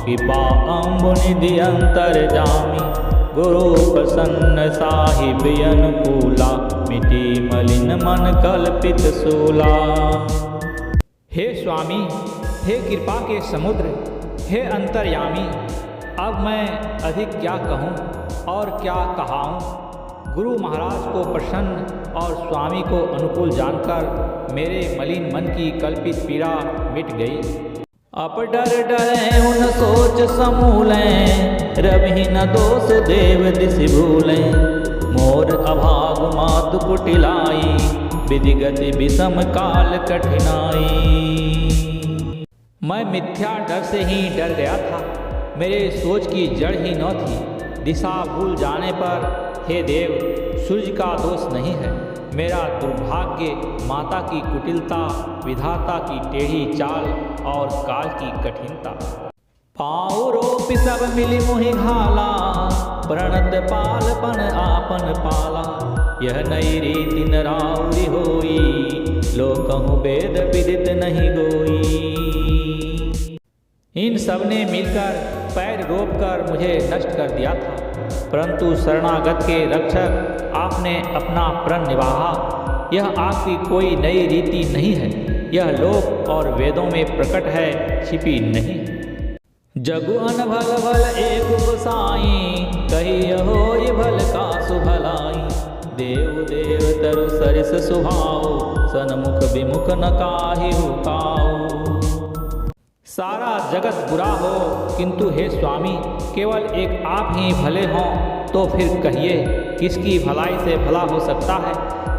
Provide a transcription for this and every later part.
कृपा अम्बुनिधि अंतर्जामी, गुरु प्रसन्न साहिब अनुकूला, मिटी मलिन मन कल्पित सूला। हे स्वामी, हे कृपा के समुद्र, हे अंतर्यामी, अब मैं अधिक क्या कहूँ और क्या कहाऊँ। गुरु महाराज को प्रसन्न और स्वामी को अनुकूल जानकर मेरे मलिन मन की कल्पित पीड़ा मिट गई। अब डर डरे उन सोच समूलें, रवि न दोष देव दिस भूलें। मोर अभाग मातु कुटिलाई, विधि गति विषम काल कठिनाई। मैं मिथ्या डर से ही डर गया था, मेरे सोच की जड़ ही न थी। दिशा भूल जाने पर हे देव, सूर्य का दोष नहीं है, मेरा दुर्भाग्य माता की कुटिलता, विधाता की टेढ़ी चाल और काल की कठिनता। पाँव रोपि सब मिली मोहि घाला, प्रणत पालपन आपन पाला। यह नई रीति नराउरी होई, लोकहु वेद विदित नहीं गोई। इन सब ने मिलकर पैर रोपकर मुझे नष्ट कर दिया था, परंतु शरणागत के रक्षक आपने अपना प्रण निभाया। यह आपकी कोई नई रीति नहीं है, यह लोक और वेदों में प्रकट है, छिपी नहीं। जगु अनभल भल एक गोसाई, कही होय भल का सुभलाई। देव देव तरु सरिस सुभाओ, सनमुख विमुख न काहिहु काऊ। सारा जगत बुरा हो, किंतु हे स्वामी, केवल एक आप ही भले हों, तो फिर कहिए किसकी भलाई से भला हो सकता है।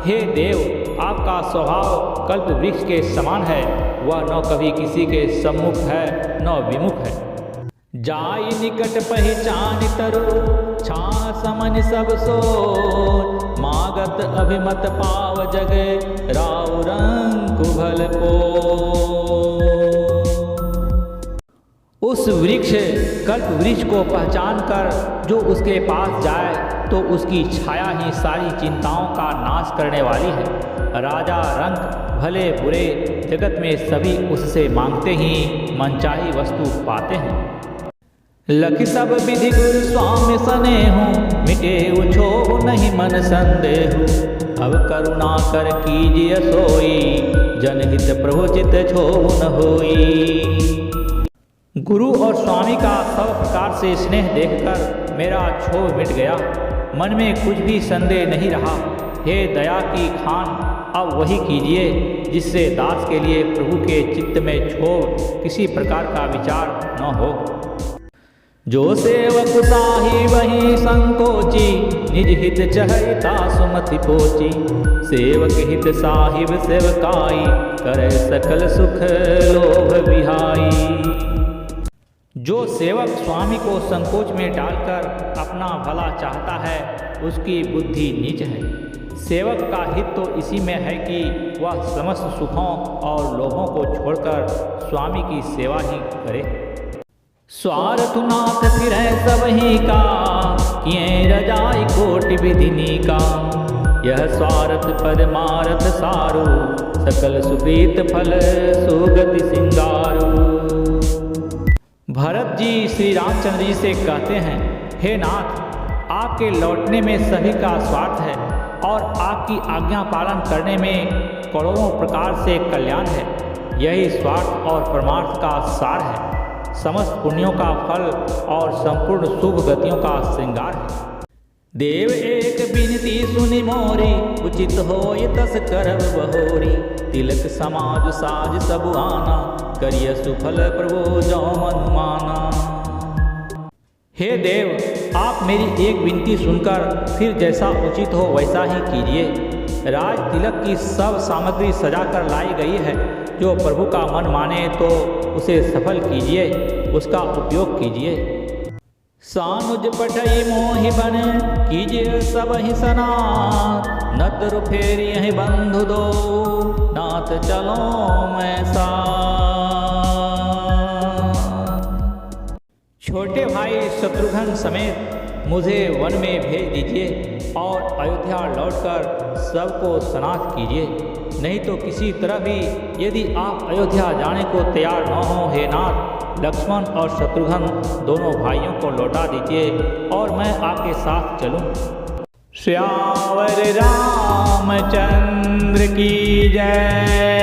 हे देव, आपका स्वभाव कल्प वृक्ष के समान है, वह न कभी किसी के सम्मुख है न विमुख है। जाई निकट पहचान तरु, छाह समन सब सोच। मागत अभिमत पाव जगे, राउ रंग कुभल को। उस वृक्ष कल्प वृक्ष को पहचान कर जो उसके पास जाए तो उसकी छाया ही सारी चिंताओं का नाश करने वाली है। राजा रंक भले बुरे जगत में सभी उससे मांगते ही मनचाही वस्तु पाते हैं। लखि सब विधि गुरु स्वामी सने हूँ, मिटे उछो नहीं मन संदेहु। अब करुणा कर कीजिए सोई, जनहित प्रभु चित छो न होई। गुरु और स्वामी का सब प्रकार से स्नेह देखकर मेरा क्षोभ मिट गया, मन में कुछ भी संदेह नहीं रहा। हे दया की खान, अब वही कीजिए जिससे दास के लिए प्रभु के चित्त में क्षोभ किसी प्रकार का विचार न हो। जो सेवक साही वही संकोची, निज हित चहता सुमति पोची। सेवक हित साहिब सेवकाई, करे सकल सुख लोभ विहाई। जो सेवक स्वामी को संकोच में डालकर अपना भला चाहता है, उसकी बुद्धि नीच है। सेवक का हित तो इसी में है कि वह समस्त सुखों और लोभों को छोड़कर स्वामी की सेवा ही करे। स्वार्थ नाथ फिरै सब ही का, किए रजाई कोटि विधिनी का। यह स्वार्थ परमार्थ सारू, सकल सुकृत फल सुगति सिंगारू। भरत जी श्री रामचंद्र जी से कहते हैं, हे नाथ, आपके लौटने में सभी का स्वार्थ है और आपकी आज्ञा पालन करने में करोड़ों प्रकार से कल्याण है। यही स्वार्थ और परमार्थ का सार है, समस्त पुण्यों का फल और संपूर्ण शुभ गतियों का श्रृंगार है। देव एक बिनती सुनि मोरी, उचित होय तस करब बहोरी। तिलक समाज साज सब आना, करिय सुफल प्रभु जो मन माना। हे देव, आप मेरी एक विनती सुनकर फिर जैसा उचित हो वैसा ही कीजिए। राज तिलक की सब सामग्री सजाकर लाई गई है, जो प्रभु का मन माने तो उसे सफल कीजिए, उसका उपयोग कीजिए। सानुज पठई मोहि बन, कीजिए सब ही सनाथ। नतर फेरी यही बंधु दो, नाथ चलो मैं साथ। छोटे भाई शत्रुघ्न समेत मुझे वन में भेज दीजिए और अयोध्या लौटकर सबको सनाथ कीजिए। नहीं तो किसी तरह भी यदि आप अयोध्या जाने को तैयार न हो हे नाथ, लक्ष्मण और शत्रुघ्न दोनों भाइयों को लौटा दीजिए और मैं आपके साथ चलूं। श्यावर रामचंद्र की जय।